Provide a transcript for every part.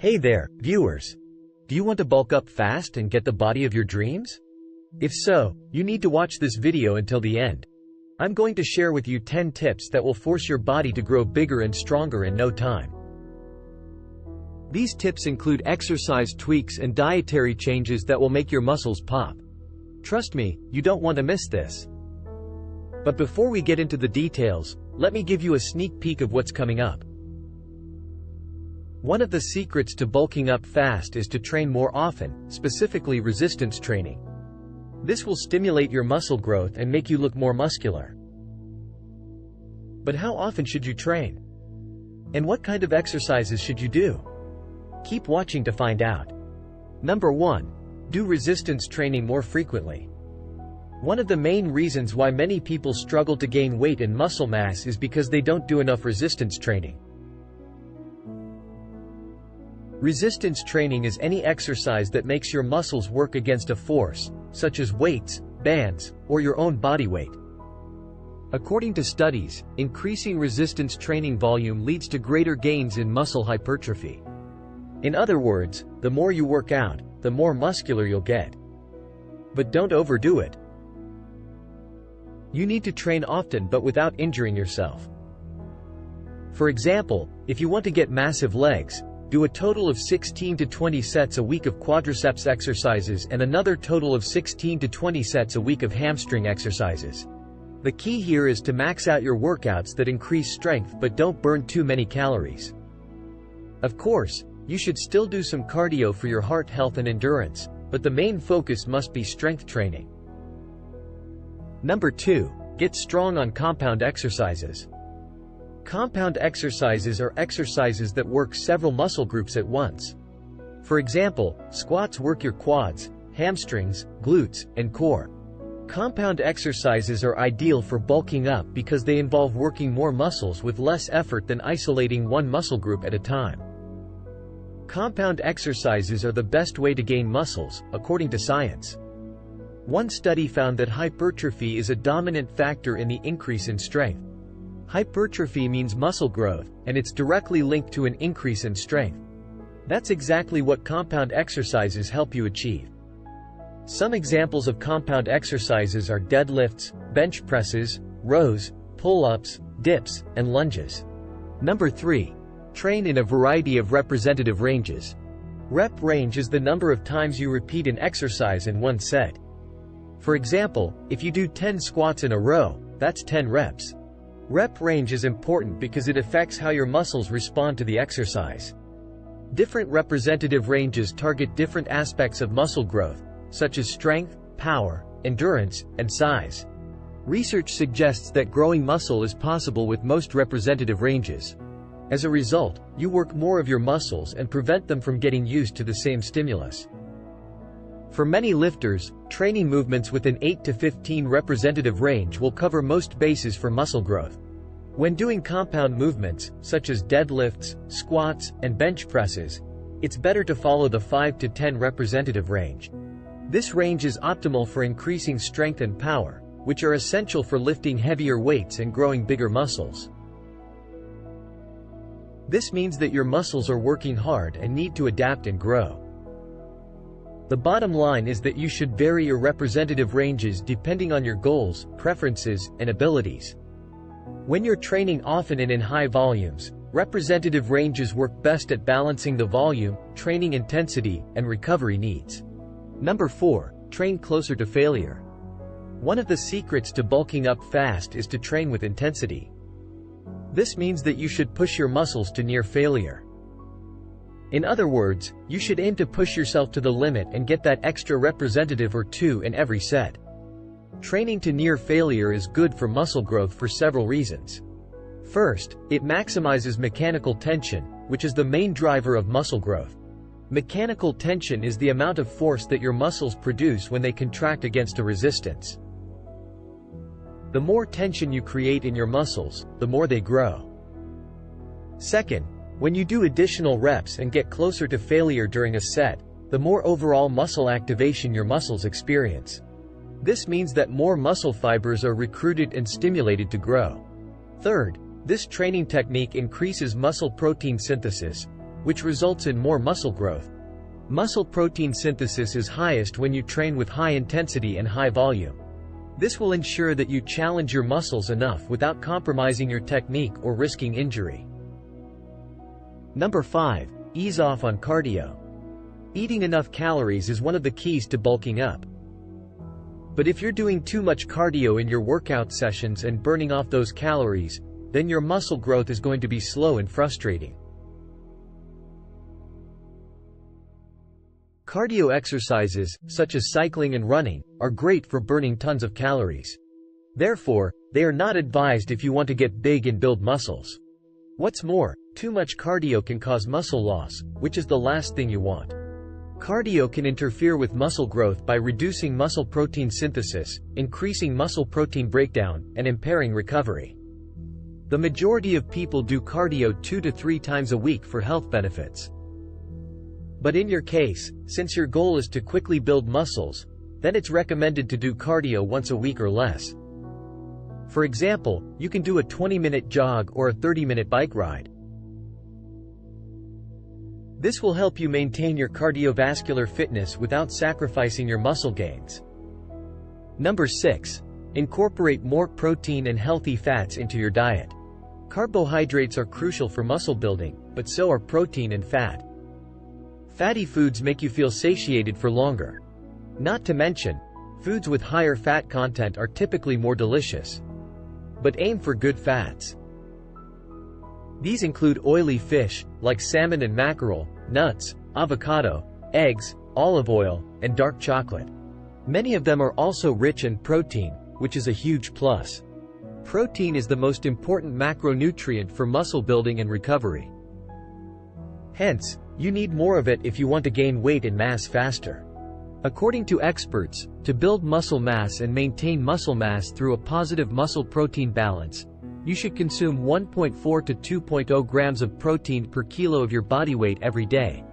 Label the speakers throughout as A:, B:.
A: Hey there, viewers! Do you want to bulk up fast and get the body of your dreams? If so, you need to watch this video until the end. I'm going to share with you 10 tips that will force your body to grow bigger and stronger in no time. These tips include exercise tweaks and dietary changes that will make your muscles pop. Trust me, you don't want to miss this. But before we get into the details, let me give you a sneak peek of what's coming up. One of the secrets to bulking up fast is to train more often, specifically resistance training. This will stimulate your muscle growth and make you look more muscular. But how often should you train? And what kind of exercises should you do? Keep watching to find out. Number 1. Do resistance training more frequently. One of the main reasons why many people struggle to gain weight and muscle mass is because they don't do enough resistance training. Resistance training is any exercise that makes your muscles work against a force, such as weights, bands, or your own body weight. According to studies, increasing resistance training volume leads to greater gains in muscle hypertrophy. In other words, the more you work out, the more muscular you'll get. But don't overdo it. You need to train often but without injuring yourself. For example, if you want to get massive legs, do a total of 16 to 20 sets a week of quadriceps exercises and another total of 16 to 20 sets a week of hamstring exercises. The key here is to max out your workouts that increase strength but don't burn too many calories. Of course, you should still do some cardio for your heart health and endurance, but the main focus must be strength training. Number 2. Get strong on compound exercises. Compound exercises are exercises that work several muscle groups at once. For example, squats work your quads, hamstrings, glutes, and core. Compound exercises are ideal for bulking up because they involve working more muscles with less effort than isolating one muscle group at a time. Compound exercises are the best way to gain muscles, according to science. One study found that hypertrophy is a dominant factor in the increase in strength. Hypertrophy means muscle growth, and it's directly linked to an increase in strength. That's exactly what compound exercises help you achieve. Some examples of compound exercises are deadlifts, bench presses, rows, pull-ups, dips, and lunges. Number 3. Train in a variety of representative ranges. Rep range is the number of times you repeat an exercise in one set. For example, if you do 10 squats in a row, that's 10 reps. Rep range is important because it affects how your muscles respond to the exercise. Different representative ranges target different aspects of muscle growth, such as strength, power, endurance, and size. Research suggests that growing muscle is possible with most representative ranges. As a result, you work more of your muscles and prevent them from getting used to the same stimulus. For many lifters, training movements within 8 to 15 representative range will cover most bases for muscle growth. When doing compound movements, such as deadlifts, squats, and bench presses, it's better to follow the 5 to 10 representative range. This range is optimal for increasing strength and power, which are essential for lifting heavier weights and growing bigger muscles. This means that your muscles are working hard and need to adapt and grow. The bottom line is that you should vary your representative ranges depending on your goals, preferences, and abilities. When you're training often and in high volumes, representative ranges work best at balancing the volume, training intensity, and recovery needs. Number 4. Train closer to failure. One of the secrets to bulking up fast is to train with intensity. This means that you should push your muscles to near failure. In other words, you should aim to push yourself to the limit and get that extra representative or 2 in every set. Training to near failure is good for muscle growth for several reasons. First, it maximizes mechanical tension, which is the main driver of muscle growth. Mechanical tension is the amount of force that your muscles produce when they contract against a resistance. The more tension you create in your muscles, the more they grow. Second, when you do additional reps and get closer to failure during a set, the more overall muscle activation your muscles experience. This means that more muscle fibers are recruited and stimulated to grow. Third, this training technique increases muscle protein synthesis, which results in more muscle growth. Muscle protein synthesis is highest when you train with high intensity and high volume. This will ensure that you challenge your muscles enough without compromising your technique or risking injury. Number 5. Ease off on cardio. Eating enough calories is one of the keys to bulking up. But if you're doing too much cardio in your workout sessions and burning off those calories, then your muscle growth is going to be slow and frustrating. Cardio exercises, such as cycling and running, are great for burning tons of calories. Therefore, they are not advised if you want to get big and build muscles. What's more, too much cardio can cause muscle loss, which is the last thing you want. Cardio can interfere with muscle growth by reducing muscle protein synthesis, increasing muscle protein breakdown, and impairing recovery. The majority of people do cardio 2 to 3 times a week for health benefits. But in your case, since your goal is to quickly build muscles, then it's recommended to do cardio once a week or less. For example, you can do a 20-minute jog or a 30-minute bike ride. This will help you maintain your cardiovascular fitness without sacrificing your muscle gains. Number 6. Incorporate more protein and healthy fats into your diet. Carbohydrates are crucial for muscle building, but so are protein and fat. Fatty foods make you feel satiated for longer. Not to mention, foods with higher fat content are typically more delicious. But aim for good fats. These include oily fish, like salmon and mackerel, nuts, avocado, eggs, olive oil, and dark chocolate. Many of them are also rich in protein, which is a huge plus. Protein is the most important macronutrient for muscle building and recovery. Hence, you need more of it if you want to gain weight and mass faster. According to experts, to build muscle mass and maintain muscle mass through a positive muscle-protein balance, you should consume 1.4 to 2.0 grams of protein per kilo of your body weight every day.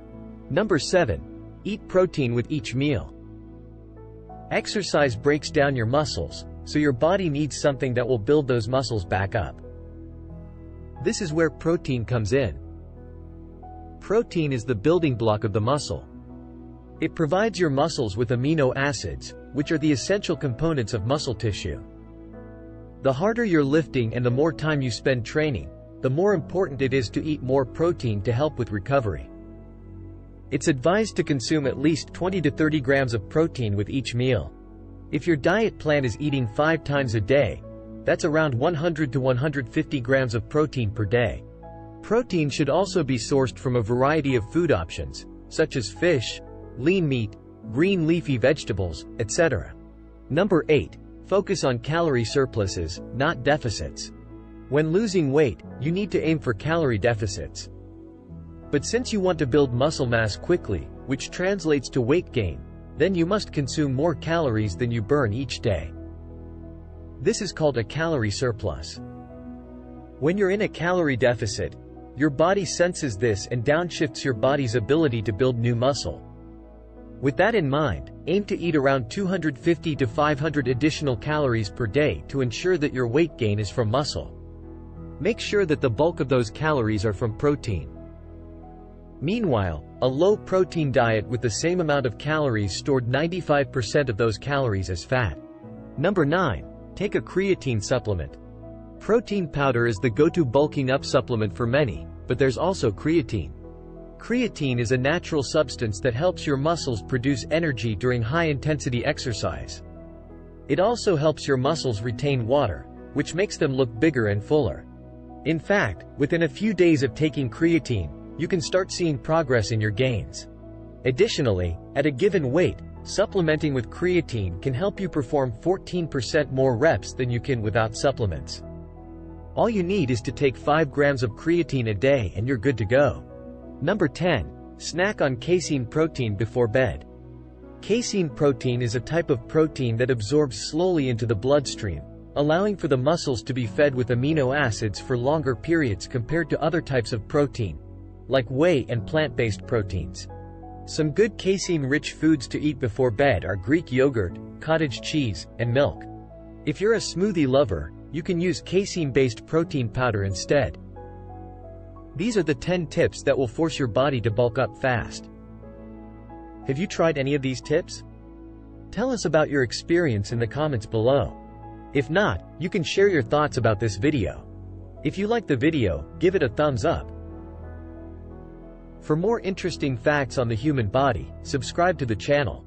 A: Number 7. Eat protein with each meal. Exercise breaks down your muscles, so your body needs something that will build those muscles back up. This is where protein comes in. Protein is the building block of the muscle. It provides your muscles with amino acids, which are the essential components of muscle tissue. The harder you're lifting and the more time you spend training, the more important it is to eat more protein to help with recovery. It's advised to consume at least 20 to 30 grams of protein with each meal. If your diet plan is eating 5 times a day, that's around 100 to 150 grams of protein per day. Protein should also be sourced from a variety of food options, such as fish, lean meat, green leafy vegetables, etc. Number 8. Focus on calorie surpluses, not deficits. When losing weight, you need to aim for calorie deficits. But since you want to build muscle mass quickly, which translates to weight gain, then you must consume more calories than you burn each day. This is called a calorie surplus. When you're in a calorie deficit, your body senses this and downshifts your body's ability to build new muscle. With that in mind, aim to eat around 250 to 500 additional calories per day to ensure that your weight gain is from muscle. Make sure that the bulk of those calories are from protein. Meanwhile, a low-protein diet with the same amount of calories stored 95% of those calories as fat. Number 9. Take a creatine supplement. Protein powder is the go-to bulking up supplement for many, but there's also creatine. Creatine is a natural substance that helps your muscles produce energy during high-intensity exercise. It also helps your muscles retain water, which makes them look bigger and fuller. In fact, within a few days of taking creatine, you can start seeing progress in your gains. Additionally, at a given weight, supplementing with creatine can help you perform 14% more reps than you can without supplements. All you need is to take 5 grams of creatine a day and you're good to go. Number 10. Snack on casein protein before bed. Casein protein is a type of protein that absorbs slowly into the bloodstream, allowing for the muscles to be fed with amino acids for longer periods compared to other types of protein, like whey and plant-based proteins. Some good casein-rich foods to eat before bed are Greek yogurt, cottage cheese, and milk. If you're a smoothie lover, you can use casein-based protein powder instead. These are the 10 tips that will force your body to bulk up fast. Have you tried any of these tips? Tell us about your experience in the comments below. If not, you can share your thoughts about this video. If you like the video, give it a thumbs up. For more interesting facts on the human body, subscribe to the channel.